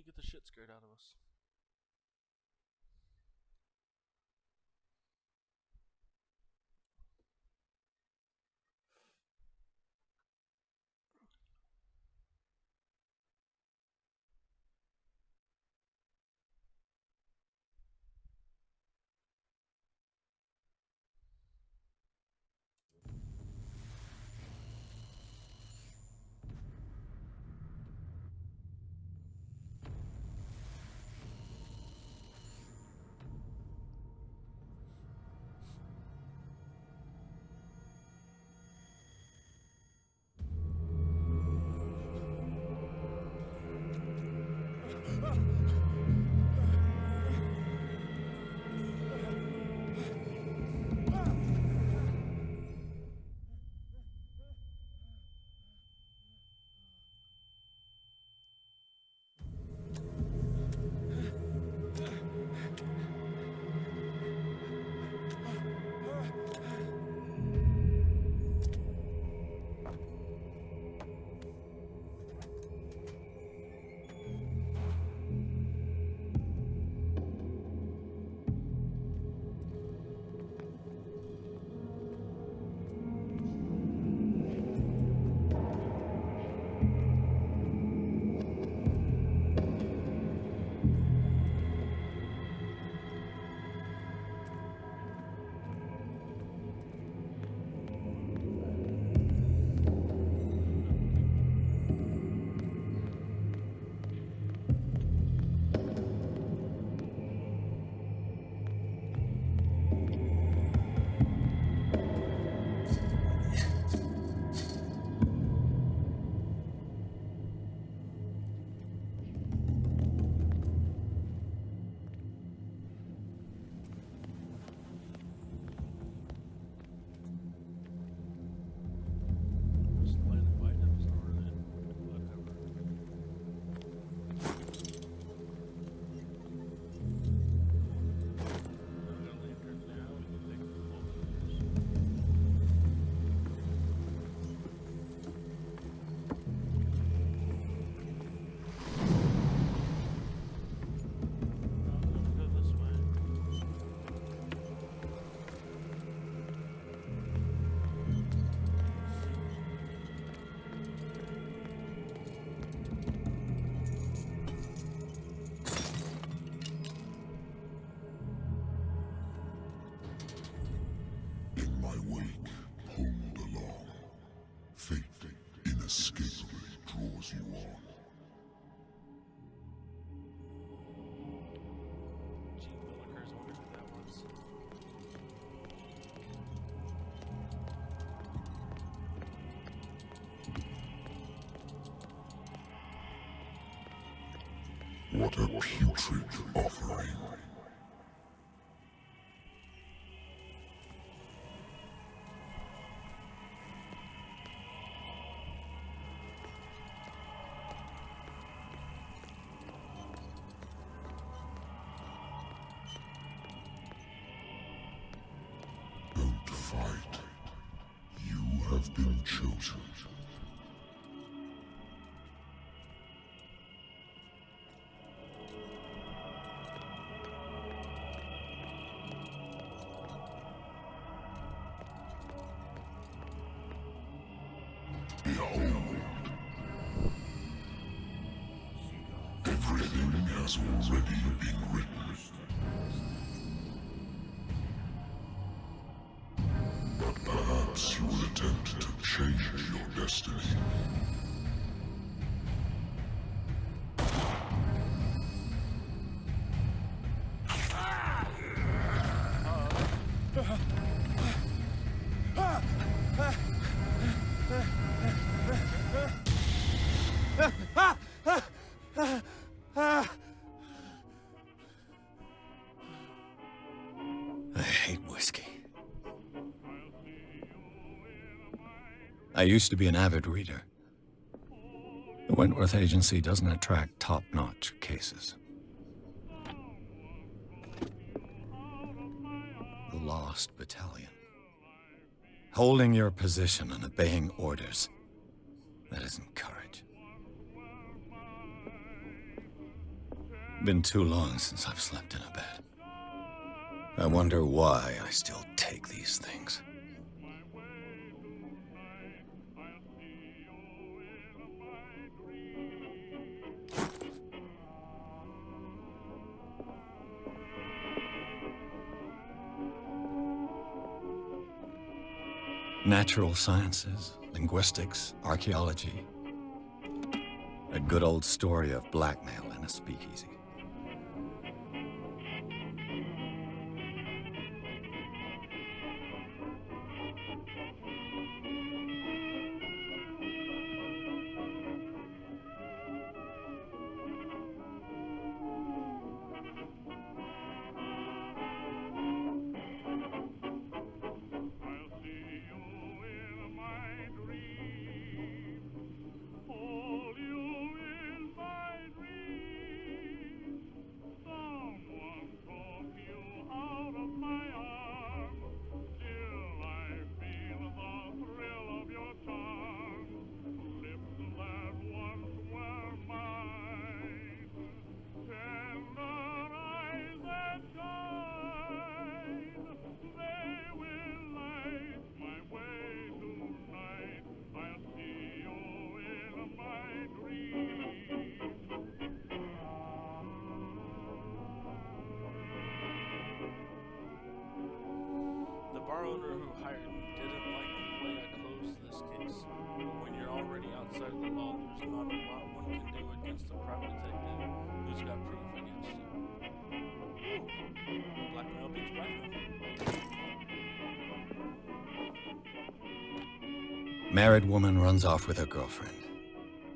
get the shit scared out of us. inescapably draws you on. Gee willikers, I wonder who that was. What a putrid offering. Don't fight. You have been chosen. Behold. Everything has already been written. But perhaps you will attempt to change your destiny. I hate whiskey. I used to be an avid reader. The Wentworth Agency doesn't attract top-notch cases. The Lost Battalion. Holding your position and obeying orders. That isn't courage. Been too long since I've slept in a bed. I wonder why I still take these things. Natural sciences, linguistics, archaeology. A good old story of blackmail in a speakeasy. The bar owner who hired me didn't like the way I closed this case, but when you're already outside the law, there's not a lot one can do against a private detective who's got proof against you. Oh, blackmail beats blackmail. Married woman runs off with her girlfriend.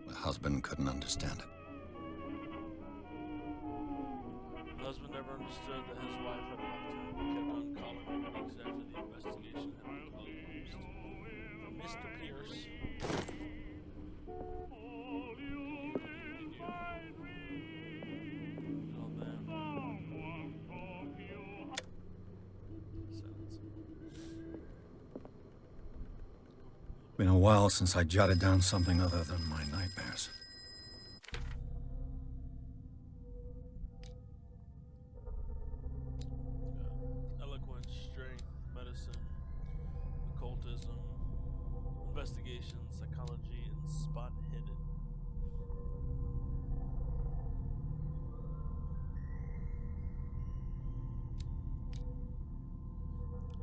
The husband couldn't understand it. The husband never understood that his wife had left him, but kept on calling me weeks after the investigation had been closed. For Mr. Pierce. Oh, man. Silence. Been a while since I jotted down something other than my nightmares. Eloquence, strength, medicine, occultism, investigation, psychology, and spot hidden.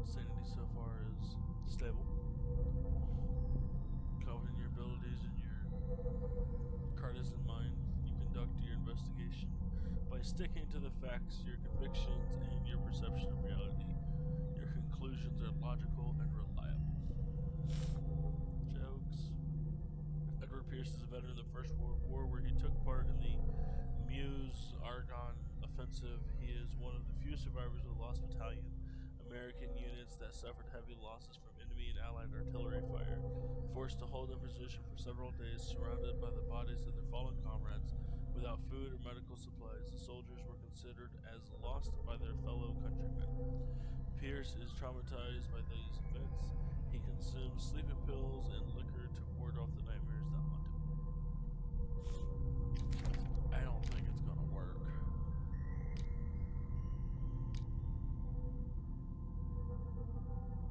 Sanity so far is stable. Confident in your abilities and your cards in mind, you conduct your investigation by sticking to the facts, your convictions, and your perception of reality. Your conclusions are logical and reliable. Jokes. Edward Pierce is a veteran of the First World War where he took part in the Meuse-Argonne offensive. He is one of the few survivors of the Lost Battalion, American units that suffered heavy losses from enemy and allied artillery fire. Forced to hold their position for several days, surrounded by the bodies of their fallen comrades, without food or medical supplies, the soldiers were considered as lost by their fellow countrymen. Pierce is traumatized by these events. He consumes sleeping pills and liquor to ward off the nightmares that haunt him. I don't think it's gonna work.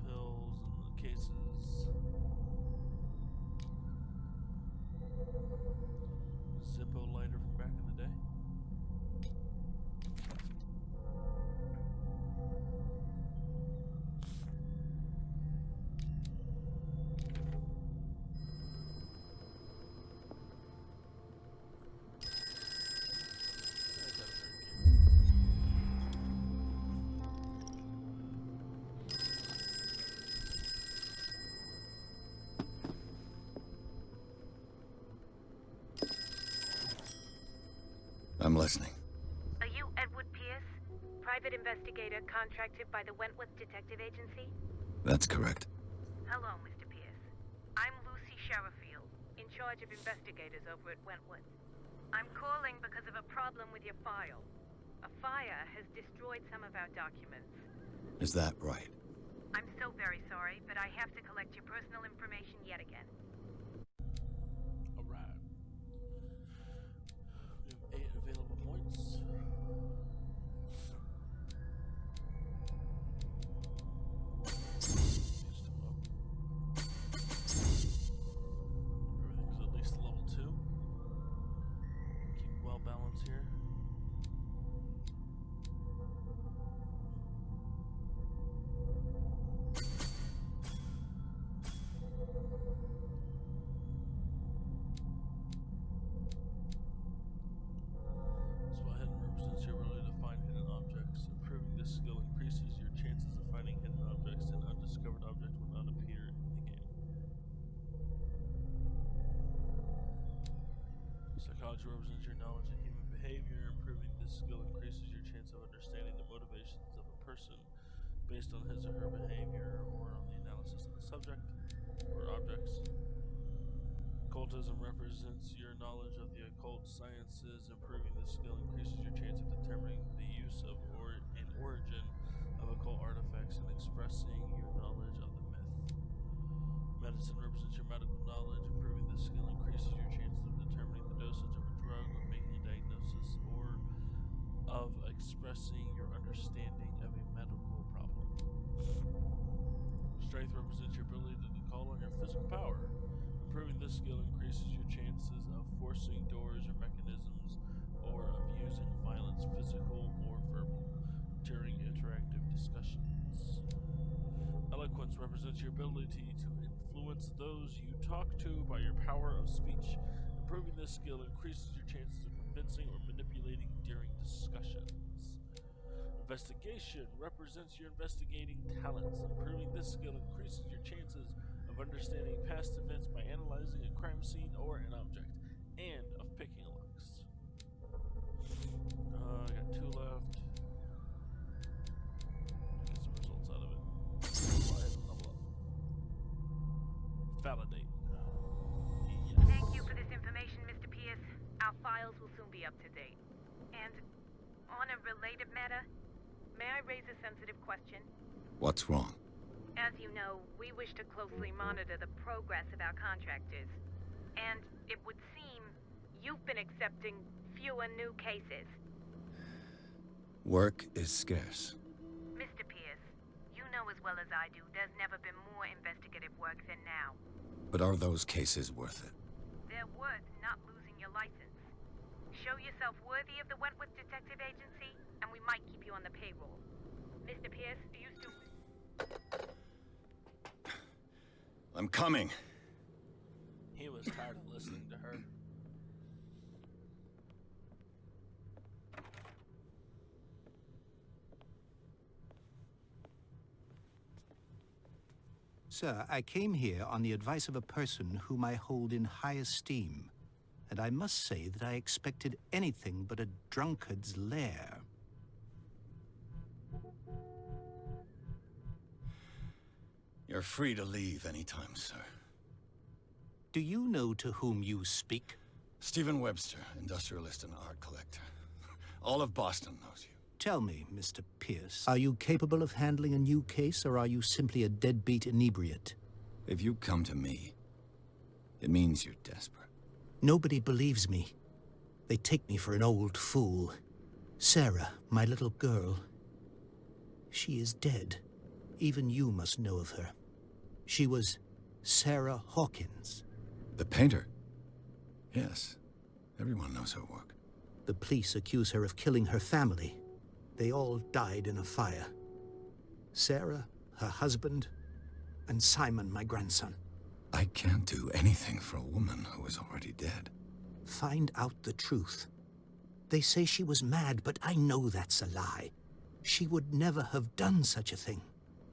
Pills and the cases. Zippo lighter from back in the day. I'm listening. Are you Edward Pierce? Private investigator contracted by the Wentworth Detective Agency? That's correct. Hello, Mr. Pierce. I'm Lucy Sherifield, in charge of investigators over at Wentworth. I'm calling because of a problem with your file. A fire has destroyed some of our documents. Is that right? I'm so very sorry, but I have to collect your personal information yet again. Alright. We have 8 available points. Psychology represents your knowledge of human behavior. Improving this skill increases your chance of understanding the motivations of a person based on his or her behavior or on the analysis of the subject or objects. Occultism represents your knowledge of the occult sciences. Improving this skill increases your chance of determining the use of and origin of occult artifacts and expressing your knowledge of the myth. Medicine represents your medical knowledge. Improving this skill increases your chances of determining the dosage of a drug or making a diagnosis or of expressing your understanding of a medical problem. Strength represents your ability to call on your physical power. Improving this skill increases your chances of forcing doors or mechanisms or of using violence, physical or verbal, during interactive discussions. Eloquence represents your ability to influence those you talk to by your power of speech. Improving this skill increases your chances of convincing or manipulating during discussions. Investigation represents your investigating talents. Improving this skill increases your chances of understanding past events by analyzing a crime scene or an object, and of picking locks. I got 2 left. Get some results out of it. Go ahead and level up. Validate. Yes. Thank you for this information, Mr. Pierce. Our files will soon be up to date. And on a related matter, may I raise a sensitive question? What's wrong? As you know, we wish to closely monitor the progress of our contractors. And it would seem you've been accepting fewer new cases. Work is scarce. Mr. Pierce, you know as well as I do, there's never been more investigative work than now. But are those cases worth it? They're worth not losing your license. Show yourself worthy of the Wentworth Detective Agency, and we might keep you on the payroll. Mr. Pierce, do you still... I'm coming. He was tired of listening to her. Sir, I came here on the advice of a person whom I hold in high esteem, and I must say that I expected anything but a drunkard's lair. You're free to leave anytime, sir. Do you know to whom you speak? Stephen Webster, industrialist and art collector. All of Boston knows you. Tell me, Mr. Pierce, are you capable of handling a new case, or are you simply a deadbeat inebriate? If you come to me, it means you're desperate. Nobody believes me. They take me for an old fool. Sarah, my little girl, she is dead. Even you must know of her. She was Sarah Hawkins. The painter? Yes. Everyone knows her work. The police accuse her of killing her family. They all died in a fire. Sarah, her husband, and Simon, my grandson. I can't do anything for a woman who is already dead. Find out the truth. They say she was mad, but I know that's a lie. She would never have done such a thing.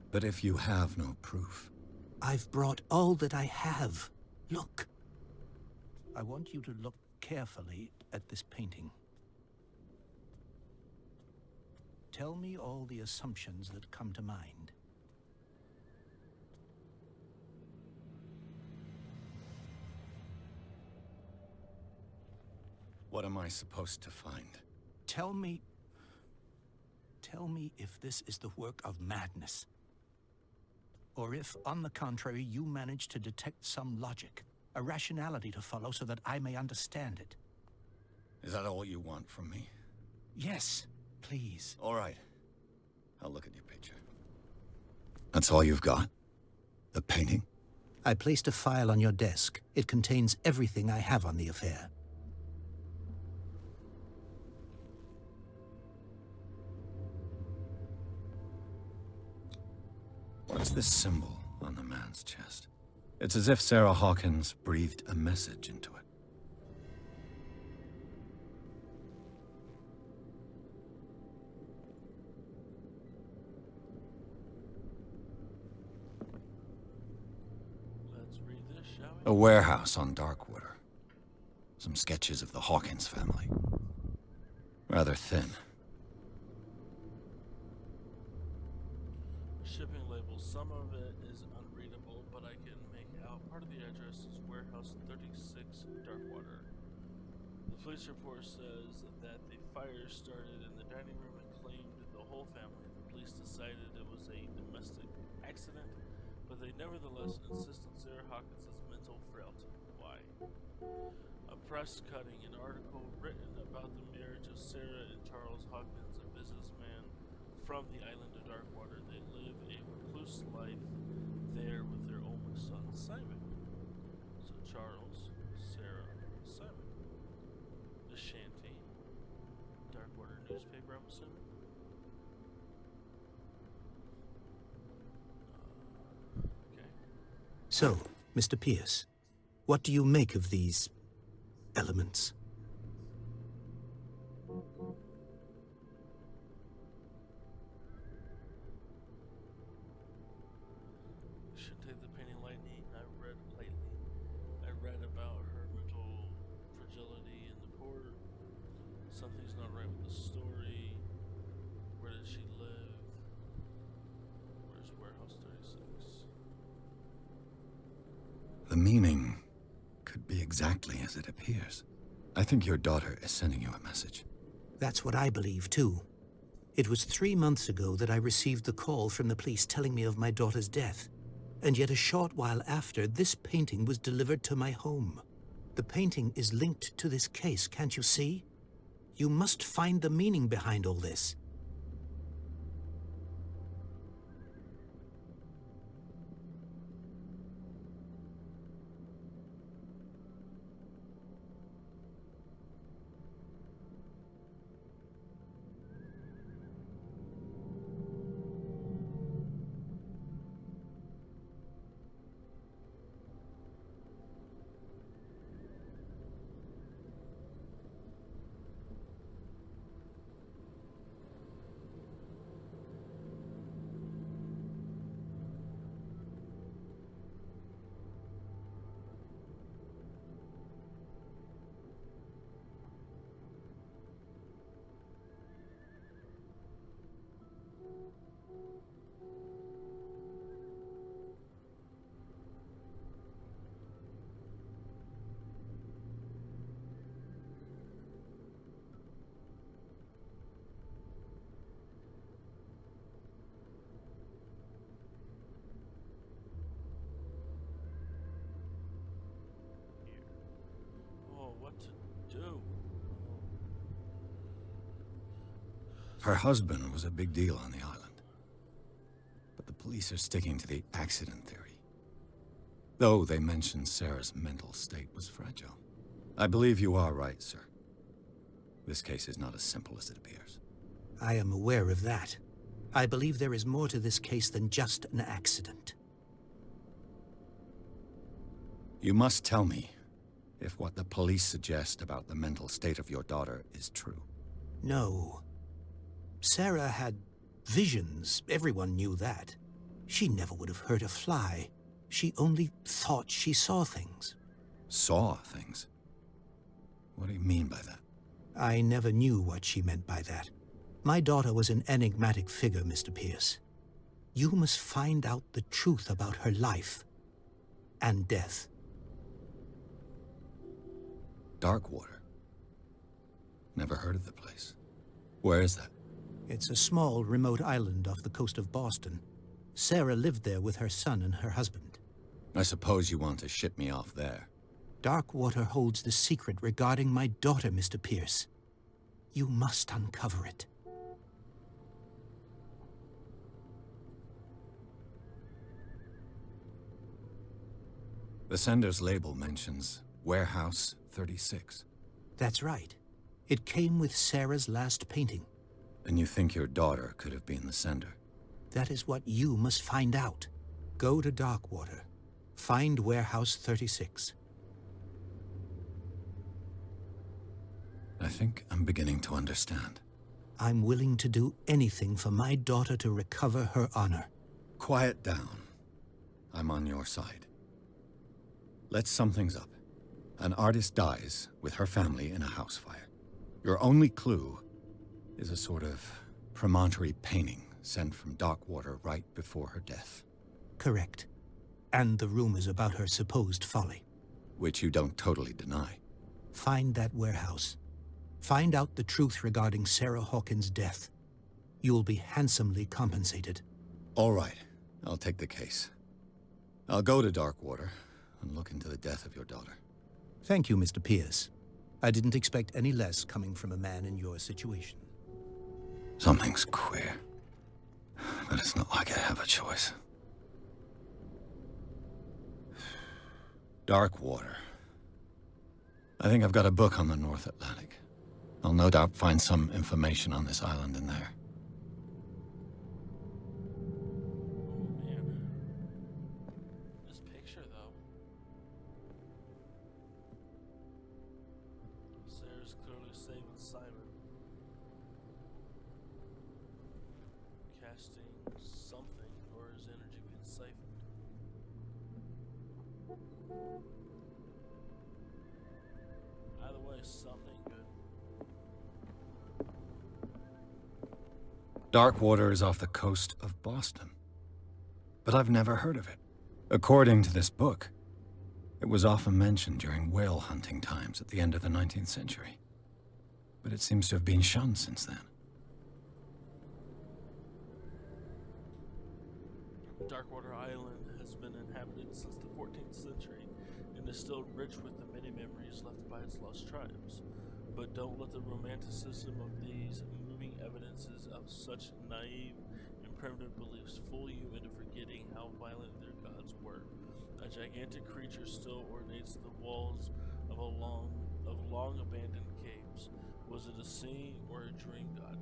But if you have no proof... I've brought all that I have. Look. I want you to look carefully at this painting. Tell me all the assumptions that come to mind. What am I supposed to find? Tell me if this is the work of madness. Or if, on the contrary, you manage to detect some logic, a rationality to follow so that I may understand it. Is that all you want from me? Yes, please. All right. I'll look at your picture. That's all you've got? The painting? I placed a file on your desk. It contains everything I have on the affair. What's this symbol on the man's chest? It's as if Sarah Hawkins breathed a message into it. Let's read this, shall we? A warehouse on Darkwater. Some sketches of the Hawkins family. Rather thin. Shipping labels. Some of it is unreadable, but I can make out part of the address is Warehouse 36, Darkwater. The police report says that the fire started in the dining room and claimed the whole family. The police decided it was a domestic accident, but they nevertheless insist on Sarah Hawkins' mental frailty. Why? A press cutting, an article written about the marriage of Sarah and Charles Hawkins, a businessman from the island of Darkwater. They live a recluse life there with their only son, Simon. So Charles, Sarah, Simon. The Shanty. Darkwater newspaper, I'm assuming. Okay. So, Mr. Pierce, what do you make of these elements? Shouldn't take the painting lightly. I read about her mental fragility in the court. Something's not right with the story. Where did she live? Where's Warehouse 36? The meaning could be exactly as it appears. I think your daughter is sending you a message. That's what I believe, too. It was 3 months ago that I received the call from the police telling me of my daughter's death. And yet a short while after, this painting was delivered to my home. The painting is linked to this case, can't you see? You must find the meaning behind all this. Oh, what to do? Her husband was a big deal on the island. But the police are sticking to the accident theory. Though they mentioned Sarah's mental state was fragile. I believe you are right, sir. This case is not as simple as it appears. I am aware of that. I believe there is more to this case than just an accident. You must tell me if what the police suggest about the mental state of your daughter is true. No. Sarah had visions. Everyone knew that. She never would have hurt a fly. She only thought she saw things. Saw things? What do you mean by that? I never knew what she meant by that. My daughter was an enigmatic figure, Mr. Pierce. You must find out the truth about her life and death. Darkwater? Never heard of the place. Where is that? It's a small, remote island off the coast of Boston. Sarah lived there with her son and her husband. I suppose you want to ship me off there. Darkwater holds the secret regarding my daughter, Mr. Pierce. You must uncover it. The sender's label mentions Warehouse 36. That's right. It came with Sarah's last painting. And you think your daughter could have been the sender? That is what you must find out. Go to Darkwater. Find Warehouse 36. I think I'm beginning to understand. I'm willing to do anything for my daughter to recover her honor. Quiet down. I'm on your side. Let's sum things up. An artist dies with her family in a house fire. Your only clue is a sort of promontory painting sent from Darkwater right before her death. Correct. And the rumors about her supposed folly. Which you don't totally deny. Find that warehouse. Find out the truth regarding Sarah Hawkins' death. You'll be handsomely compensated. All right, I'll take the case. I'll go to Darkwater and look into the death of your daughter. Thank you, Mr. Pierce. I didn't expect any less coming from a man in your situation. Something's queer. But it's not like I have a choice. Darkwater. I think I've got a book on the North Atlantic. I'll no doubt find some information on this island in there. Man. This picture, though. Sarah's clearly saving Simon. Casting something, or his energy being siphoned. Either way, something good. Darkwater is off the coast of Boston. But I've never heard of it. According to this book, it was often mentioned during whale hunting times at the end of the 19th century. But it seems to have been shunned since then. Darkwater Island has been inhabited since the 14th century and is still rich with the many memories left by its lost tribes. But don't let the romanticism of these moving evidences of such naive and primitive beliefs fool you into forgetting how violent their gods were. A gigantic creature still ornates the walls of long abandoned caves. Was it a scene or a dream god?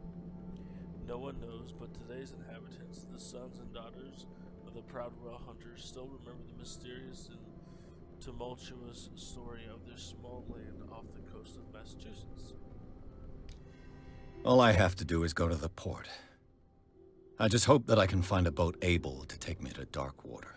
No one knows, but today's inhabitants, the sons and daughters of the proud whale hunters, still remember the mysterious and tumultuous story of their small land off the coast of Massachusetts. All I have to do is go to the port. I just hope that I can find a boat able to take me to Darkwater.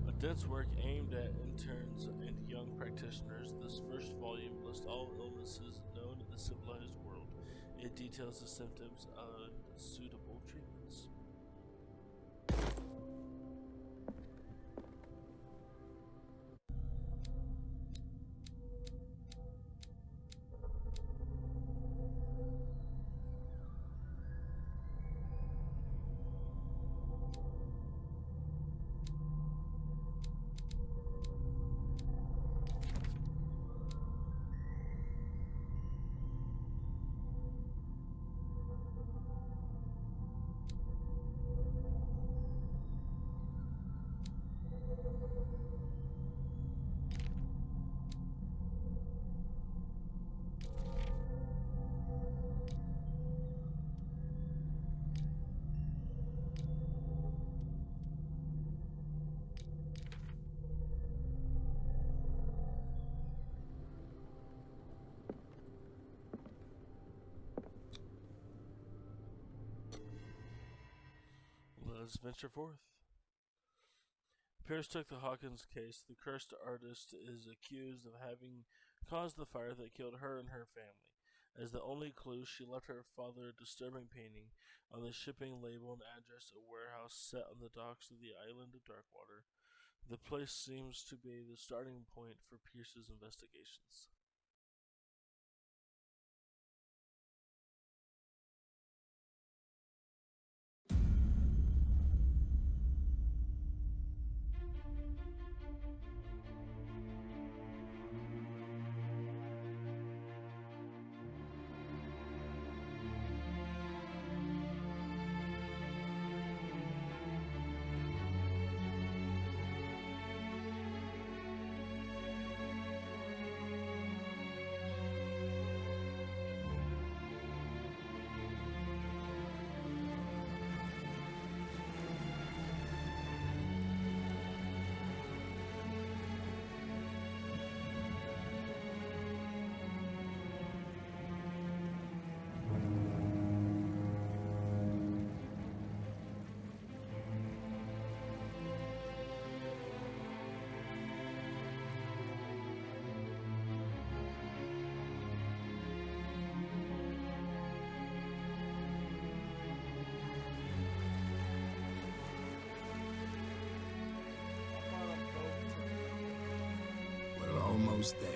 A dense work aimed at interns and young practitioners, this first volume lists all illnesses known in the civilized world. It details the symptoms and suitable treatments. Let's venture forth. Pierce took the Hawkins case. The cursed artist is accused of having caused the fire that killed her and her family. As the only clue, she left her father a disturbing painting on the shipping label and address a warehouse set on the docks of the island of Darkwater. The place seems to be the starting point for Pierce's investigations. almost there.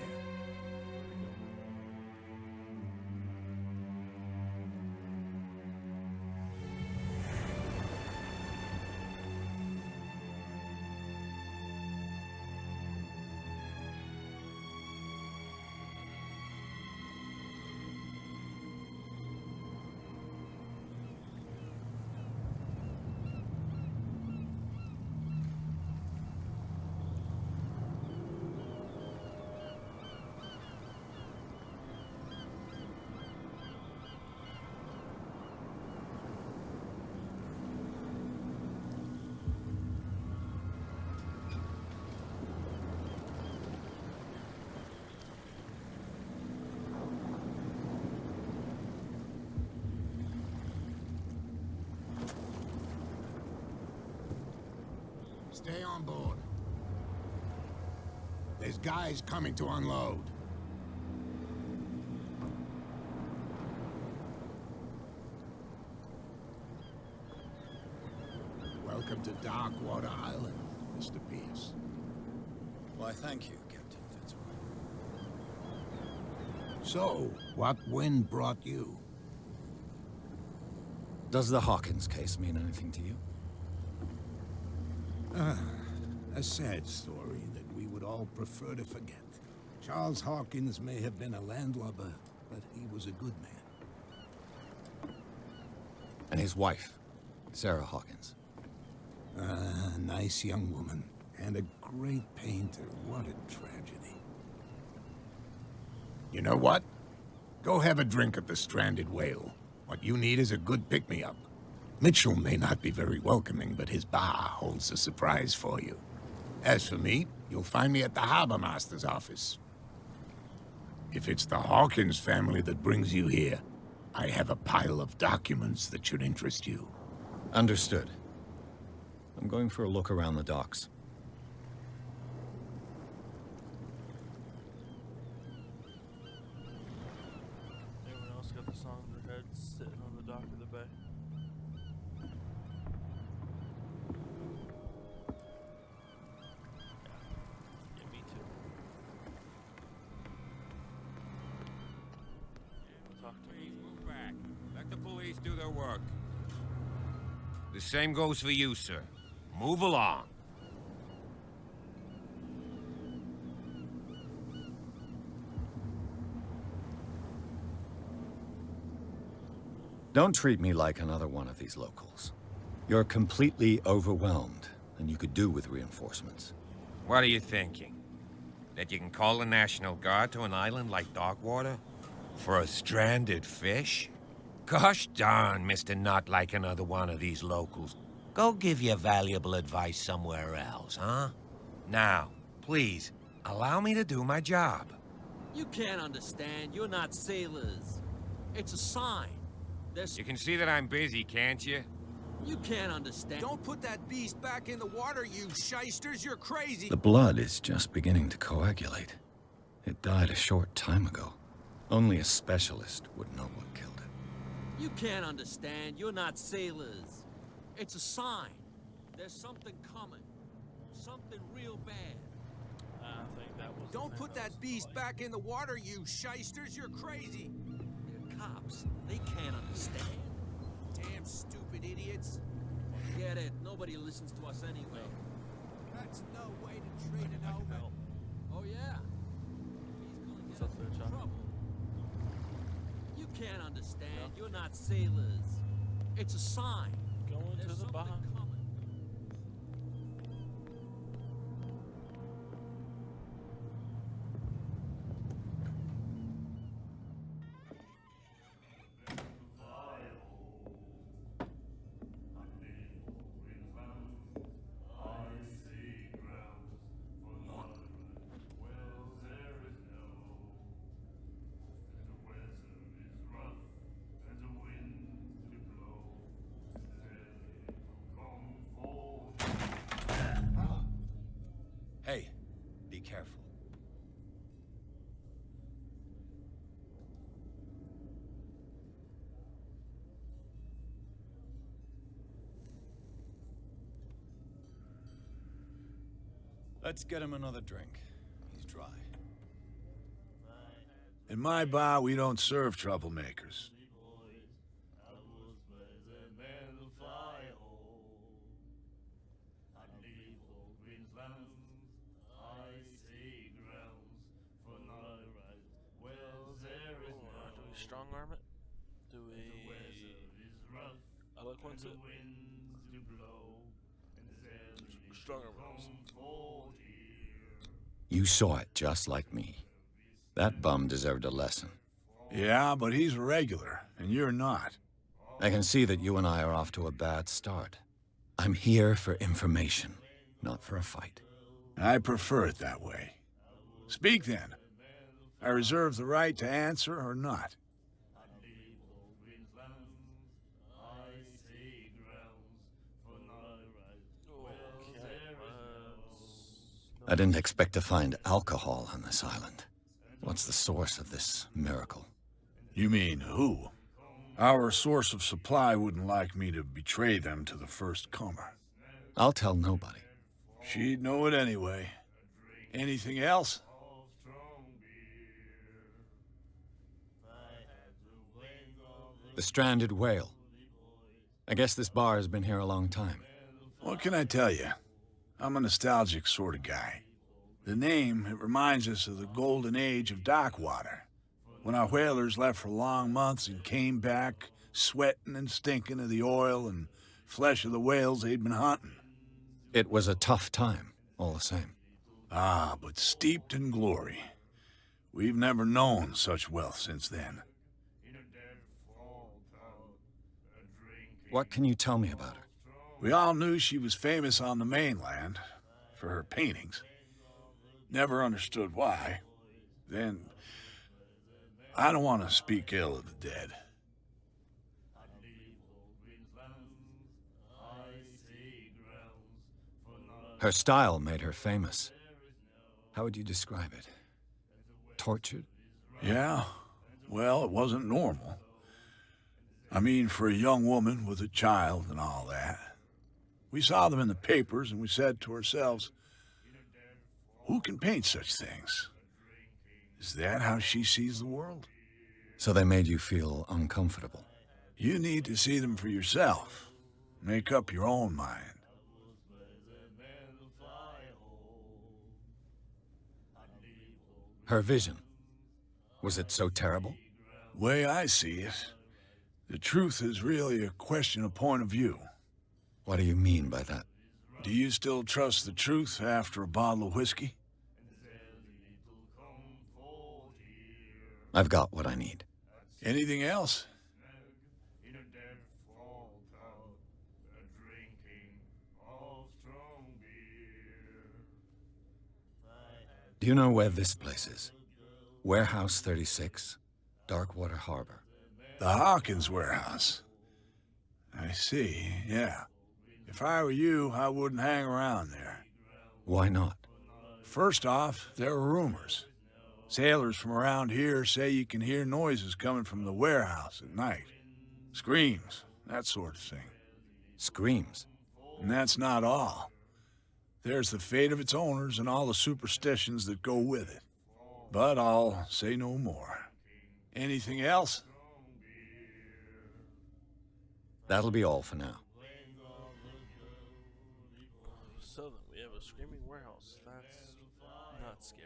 Stay on board. There's guys coming to unload. Welcome to Darkwater Island, Mr. Pierce. Why, thank you, Captain Fitzroy. So, what wind brought you? Does the Hawkins case mean anything to you? A sad story that we would all prefer to forget. Charles Hawkins may have been a landlubber, but he was a good man. And his wife, Sarah Hawkins. Nice young woman. And a great painter. What a tragedy. You know what? Go have a drink at the Stranded Whale. What you need is a good pick-me-up. Mitchell may not be very welcoming, but his bar holds a surprise for you. As for me, you'll find me at the Harbor Master's office. If it's the Hawkins family that brings you here, I have a pile of documents that should interest you. Understood. I'm going for a look around the docks. Anyone else got this on their head sitting on the dock of the bay? Yeah, me too. Yeah, talk to me. Please move back. Let the police do their work. The same goes for you, sir. Move along. Don't treat me like another one of these locals. You're completely overwhelmed, and you could do with reinforcements. What are you thinking? That you can call the National Guard to an island like Darkwater? For a stranded fish? Gosh darn, Mr. Not like another one of these locals. Go give your valuable advice somewhere else, huh? Now, please, allow me to do my job. You can't understand. You're not sailors. It's a sign. You can see that I'm busy, can't you? You can't understand. Don't put that beast back in the water, you shysters! You're crazy! The blood is just beginning to coagulate. It died a short time ago. Only a specialist would know what killed it. You can't understand. You're not sailors. It's a sign. There's something coming. Something real bad. I think that was. Don't put that beast back in the water, you shysters! You're crazy! They're cops. They can't understand. Damn stupid idiots! Forget it. Nobody listens to us anyway. That's no way to treat an omen. Oh, yeah? He's gonna get us Something, in John. trouble. You can't understand. You're not sailors. It's a sign. Going There's to the something bottom. coming. Hey, be careful. Let's get him another drink. He's dry. In my bar, we don't serve troublemakers. Do we strong arm it? Do we eloquence it? Strong arm it. You saw it just like me. That bum deserved a lesson. Yeah, but he's a regular, and you're not. I can see that you and I are off to a bad start. I'm here for information, not for a fight. I prefer it that way. Speak then. I reserve the right to answer or not. I didn't expect to find alcohol on this island. What's the source of this miracle? You mean who? Our source of supply wouldn't like me to betray them to the first comer. I'll tell nobody. She'd know it anyway. Anything else? The stranded whale. I guess this bar has been here a long time. What can I tell you? I'm a nostalgic sort of guy. The name, it reminds us of the golden age of dock water, when our whalers left for long months and came back sweating and stinking of the oil and flesh of the whales they'd been hunting. It was a tough time, all the same. Ah, but steeped in glory. We've never known such wealth since then. What can you tell me about her? We all knew she was famous on the mainland for her paintings. Never understood why. Then, I don't want to speak ill of the dead. Her style made her famous. How would you describe it? Tortured? Yeah, well, it wasn't normal. I mean, for a young woman with a child and all that. We saw them in the papers and we said to ourselves, who can paint such things? Is that how she sees the world? So they made you feel uncomfortable? You need to see them for yourself. Make up your own mind. Her vision. Was it so terrible? The way I see it, the truth is really a question of point of view. What do you mean by that? Do you still trust the truth after a bottle of whiskey? I've got what I need. Anything else? Do you know where this place is? Warehouse 36, Darkwater Harbor. The Hawkins warehouse. I see, yeah. If I were you, I wouldn't hang around there. Why not? First off, there are rumors. Sailors from around here say you can hear noises coming from the warehouse at night. Screams, that sort of thing. Screams? And that's not all. There's the fate of its owners and all the superstitions that go with it. But I'll say no more. Anything else? That'll be all for now. So then we have a screaming warehouse. That's not scary.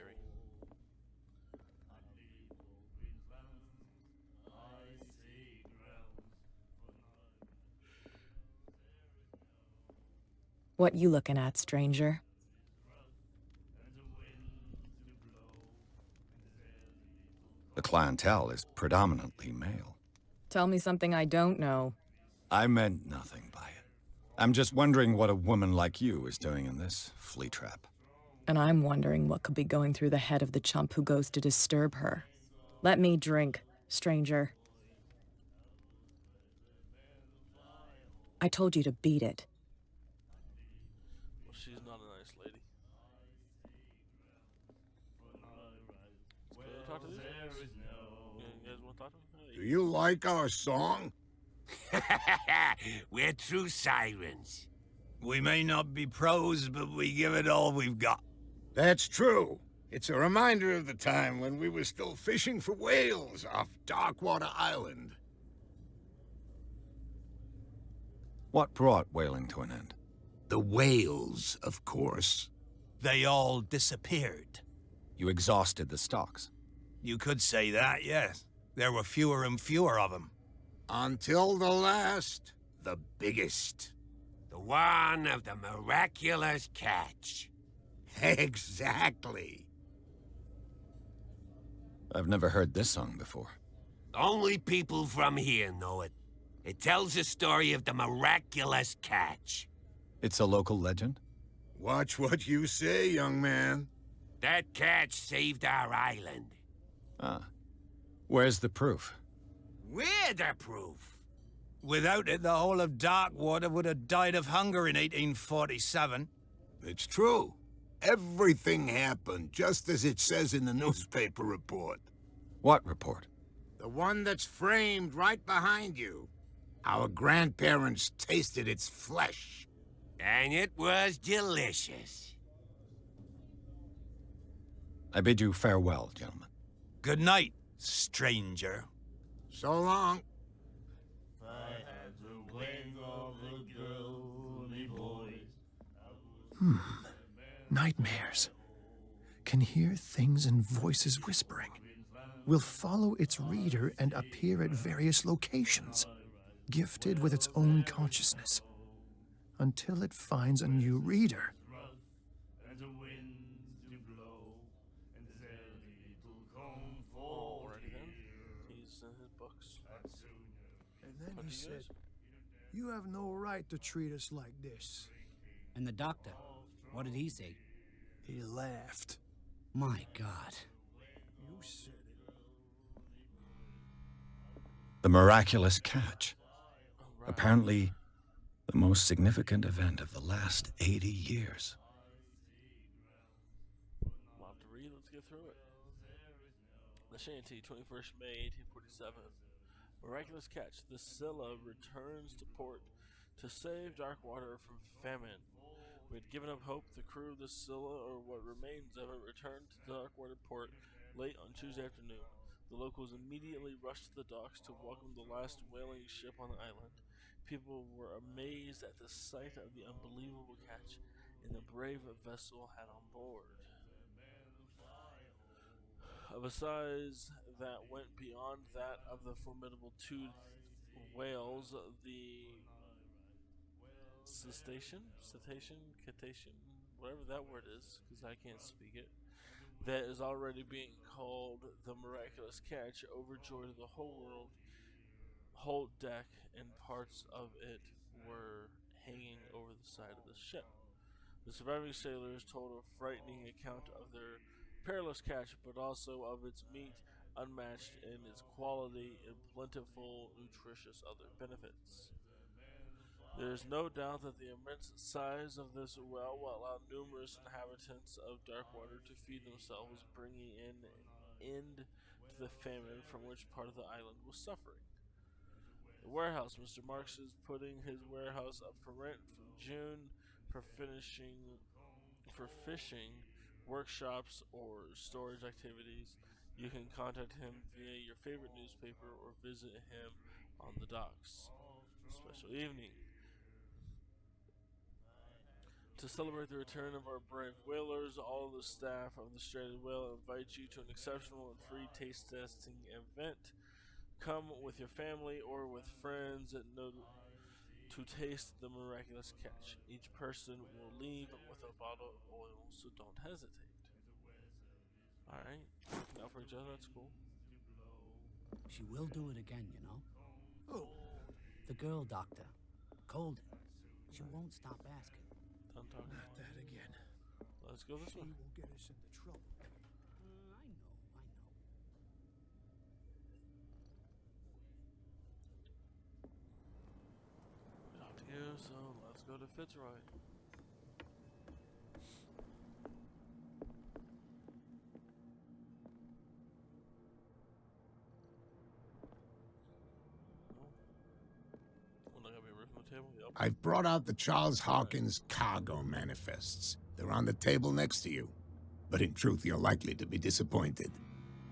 What you looking at, stranger? The clientele is predominantly male. Tell me something I don't know. I meant nothing by it. I'm just wondering what a woman like you is doing in this flea trap. And I'm wondering what could be going through the head of the chump who goes to disturb her. Let me drink, stranger. I told you to beat it. Well, she's not a nice lady. Let's go talk to these guys. You guys want to talk to them? Do you like our song? We're true sirens. We may not be pros, but we give it all we've got. That's true. It's a reminder of the time when we were still fishing for whales off Darkwater Island. What brought whaling to an end? The whales, of course. They all disappeared. You exhausted the stocks. You could say that, yes. There were fewer and fewer of them. Until the last, the biggest. The one of the miraculous catch. Exactly. I've never heard this song before. Only people from here know it. It tells the story of the miraculous catch. It's a local legend? Watch what you say, young man. That catch saved our island. Ah. Where's the proof? We're the proof. Without it, the whole of Darkwater would have died of hunger in 1847. It's true. Everything happened just as it says in the newspaper report. What report? The one that's framed right behind you. Our grandparents tasted its flesh. And it was delicious. I bid you farewell, gentlemen. Good night, stranger. So long. Nightmares. Can hear things and voices whispering. Will follow its reader and appear at various locations, gifted with its own consciousness, until it finds a new reader. He's in his books. And then he said, "You have no right to treat us like this." And the doctor, what did he say? He laughed. My God. You said it. The miraculous catch. Apparently, the most significant event of the last 80 years. We'll have to read. Let's get through it. The Shanty, 21st May, 1847. Miraculous catch. The Scylla returns to port to save Darkwater from famine. We had given up hope. The crew of the Scylla, or what remains of it, returned to Darkwater port late on Tuesday afternoon. The locals immediately rushed to the docks to welcome the last whaling ship on the island. People were amazed at the sight of the unbelievable catch and the brave vessel had on board. Of a size that went beyond that of the formidable toothed whales, the cetacean, whatever that word is, because I can't speak it, that is already being called the miraculous catch, overjoyed the whole world. Whole deck and parts of it were hanging over the side of the ship. The surviving sailors told a frightening account of their perilous catch, but also of its meat unmatched in its quality and plentiful, nutritious other benefits. There is no doubt that the immense size of this well will allow numerous inhabitants of Darkwater to feed themselves, bringing an end to the famine from which part of the island was suffering. The warehouse. Mr. Marks is putting his warehouse up for rent from June for fishing, workshops, or storage activities. You can contact him via your favorite newspaper or visit him on the docks. Special evening. To celebrate the return of our brave whalers, all of the staff of the Stranded Whale invite you to an exceptional and free taste testing event. Come with your family or with friends to taste the miraculous catch. Each person will leave with a bottle of oil, so don't hesitate. Alright, looking out for each other, that's cool. She will do it again, you know? Oh. The girl doctor. Colden. She won't stop asking. Don't talk Not that again. Let's go this way. She will get us into trouble. I know. We don't have to go, so let's go to Fitzroy. Yep. I've brought out the Charles Hawkins cargo manifests. They're on the table next to you. but in truth you're likely to be disappointed.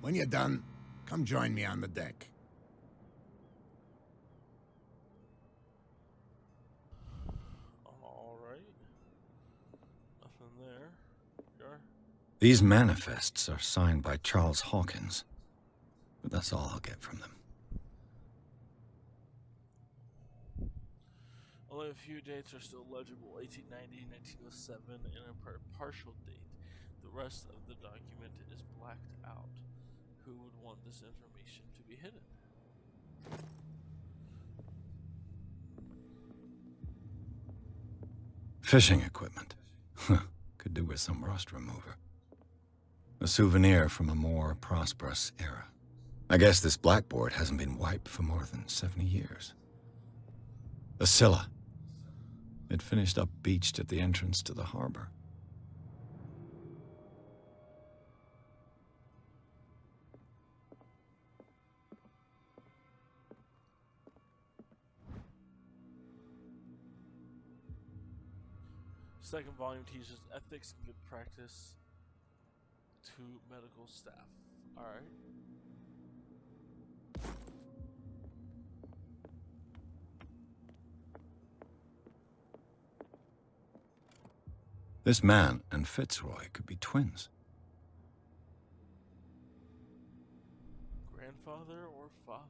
When you're done, come join me on the deck. Alright. Nothing there. Sure. These manifests are signed by Charles Hawkins, but that's all I'll get from them. Only a few dates are still legible: 1890, 1907, and a partial date. The rest of the document is blacked out. Who would want this information to be hidden? Fishing equipment. Could do with some rust remover. A souvenir from a more prosperous era. I guess this blackboard hasn't been wiped for more than 70 years. The Scylla. It finished up beached at the entrance to the harbor. Second volume teaches ethics and good practice to medical staff. Alright. This man and Fitzroy could be twins. Grandfather or father?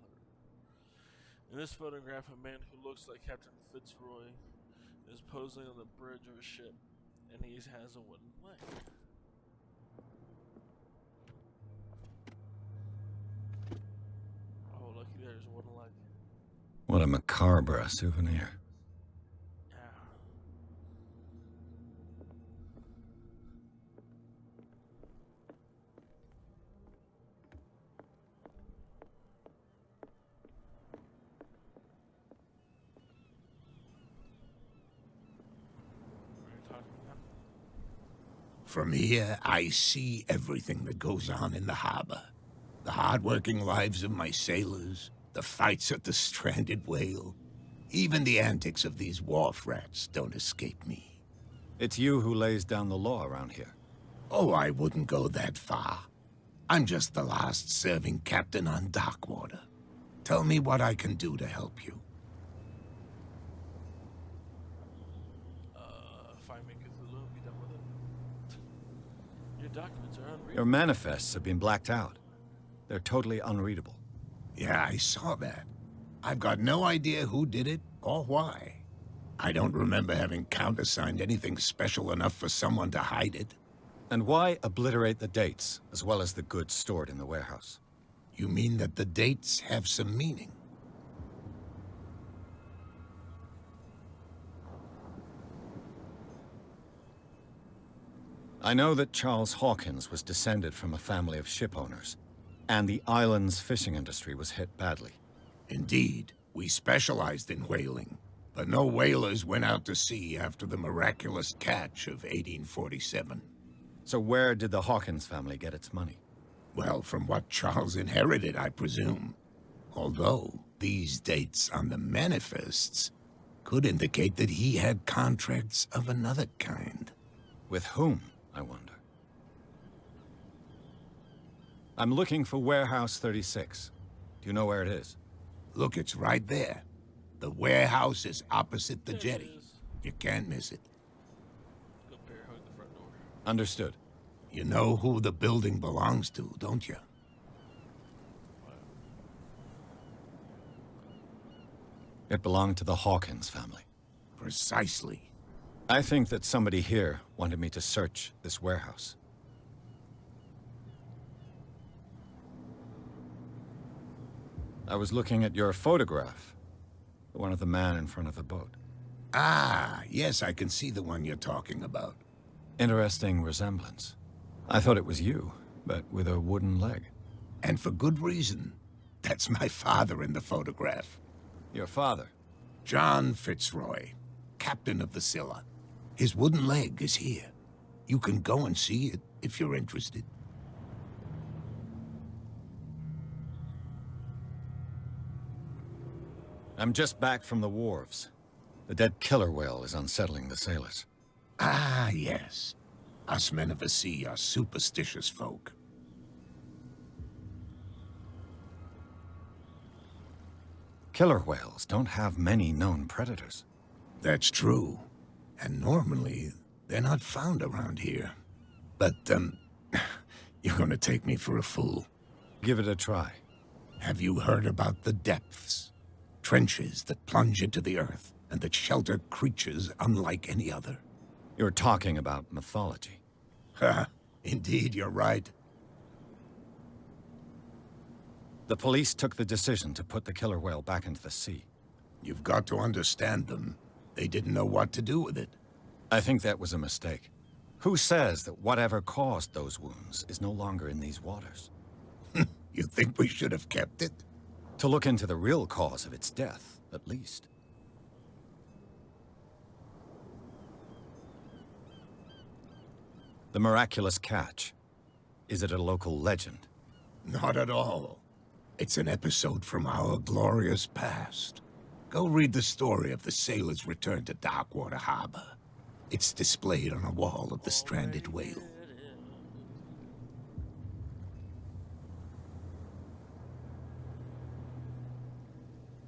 In this photograph, a man who looks like Captain Fitzroy is posing on the bridge of a ship, and he has a wooden leg. Oh, looky there's a wooden leg. What a macabre souvenir. From here, I see everything that goes on in the harbor. The hard-working lives of my sailors, the fights at the stranded whale. Even the antics of these wharf rats don't escape me. It's you who lays down the law around here. Oh, I wouldn't go that far. I'm just the last serving captain on Darkwater. Tell me what I can do to help you. Find me Cthulhu and be done with it. Your documents are unreadable. Your manifests have been blacked out. They're totally unreadable. Yeah, I saw that. I've got no idea who did it or why. I don't remember having countersigned anything special enough for someone to hide it. And why obliterate the dates, as well as the goods stored in the warehouse? You mean that the dates have some meaning? I know that Charles Hawkins was descended from a family of shipowners, and the island's fishing industry was hit badly. Indeed, we specialized in whaling, but no whalers went out to sea after the miraculous catch of 1847. So where did the Hawkins family get its money? Well, from what Charles inherited, I presume. Although, these dates on the manifests could indicate that he had contracts of another kind. With whom, I wonder? I'm looking for Warehouse 36. Do you know where it is? Look, it's right there. The warehouse is opposite the jetty. You can't miss it. Go bear hug the front door. Understood. You know who the building belongs to, don't you? It belonged to the Hawkins family. Precisely. I think that somebody here wanted me to search this warehouse. I was looking at your photograph, the one of the man in front of the boat. Ah, yes, I can see the one you're talking about. Interesting resemblance. I thought it was you, but with a wooden leg. And for good reason. That's my father in the photograph. Your father? John Fitzroy, captain of the Scylla. His wooden leg is here. You can go and see it if you're interested. I'm just back from the wharves. The dead killer whale is unsettling the sailors. Ah, yes. Us men of the sea are superstitious folk. Killer whales don't have many known predators. That's true. And normally, they're not found around here. But, you're gonna take me for a fool. Give it a try. Have you heard about the depths? Trenches that plunge into the earth and that shelter creatures unlike any other. You're talking about mythology. Ha! Indeed, you're right. The police took the decision to put the killer whale back into the sea. You've got to understand them. They didn't know what to do with it. I think that was a mistake. Who says that whatever caused those wounds is no longer in these waters? You think we should have kept it? To look into the real cause of its death, at least. The miraculous catch. Is it a local legend? Not at all. It's an episode from our glorious past. Go read the story of the sailor's return to Darkwater Harbor. It's displayed on a wall of the stranded whale.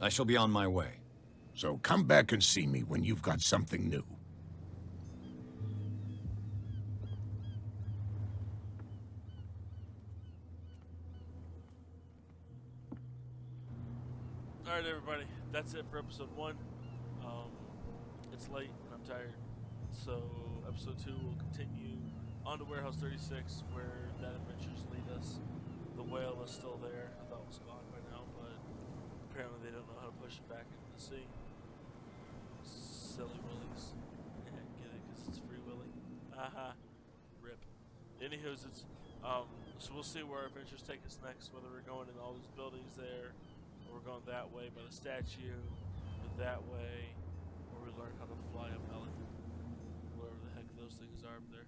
I shall be on my way. So come back and see me when you've got something new. Alright, everybody. That's it for episode 1. It's late and I'm tired. So, episode 2 will continue on to Warehouse 36, where that adventures lead us. The whale is still there. I thought it was gone by now, but apparently they don't know how to push it back into the sea. Silly willies. Yeah, get it, because it's Free Willy. Haha. Rip. Anywho's, it's, so we'll see where our adventures take us next, whether we're going in all these buildings there, or we're going that way by the statue, or that way, or we learn how to fly up wherever the heck those things are up there.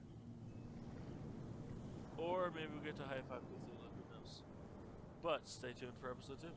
Or maybe we'll get to High Five Cthulhu, who knows. But stay tuned for episode 2.